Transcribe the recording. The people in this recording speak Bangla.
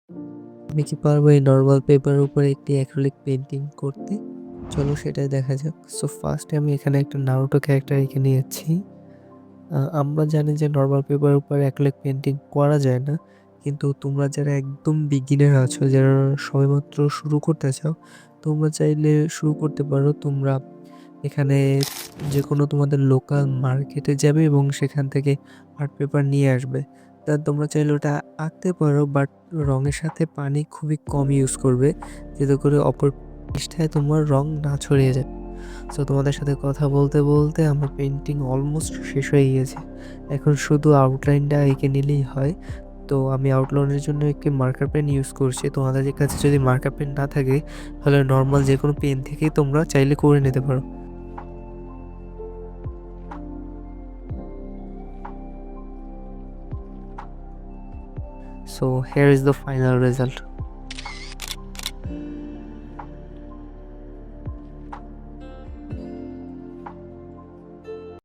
আমি কি পারবো এই নরমাল পেপারের উপরে একটি অ্যাক্রিলিক পেইন্টিং করতে? চলো সেটাই দেখা যাক। সো ফার্স্টে আমি এখানে একটা নারুটো ক্যারেক্টার এঁকে নিয়েছি। আমরা জানি যে নরমাল পেপারের উপর অ্যাক্রিলিক পেইন্টিং করা যায় না। কিন্তু তোমরা যারা একদম বিগিনার আছো, যারা সবেমাত্র শুরু করতে চাও, তোমরা চাইলে শুরু করতে পারো। তোমরা এখানে যেকোনো তোমাদের লোকাল মার্কেটে যাবে এবং সেখান থেকে আর্ট পেপার নিয়ে আসবে। তোমরা চাইলে ওটা আঁকতে পারো, বাট রঙের সাথে পানি খুবই কম ইউজ করবে, যাতে করে অপর পৃষ্ঠায় তোমার রং না ছড়িয়ে যায়। সো তোমাদের সাথে কথা বলতে বলতে আমার পেন্টিং অলমোস্ট শেষ হয়ে গিয়েছে। এখন শুধু আউটলাইনটা এঁকে নিলেই হয়। তো আমি আউটলাইনের জন্য একটি মার্কার পেন ইউজ করছি। তোমাদের কাছে যদি মার্কার পেন না থাকে, তাহলে নর্মাল যে কোনো পেন থেকেই তোমরা চাইলে করে নিতে পারো। So here is the final result.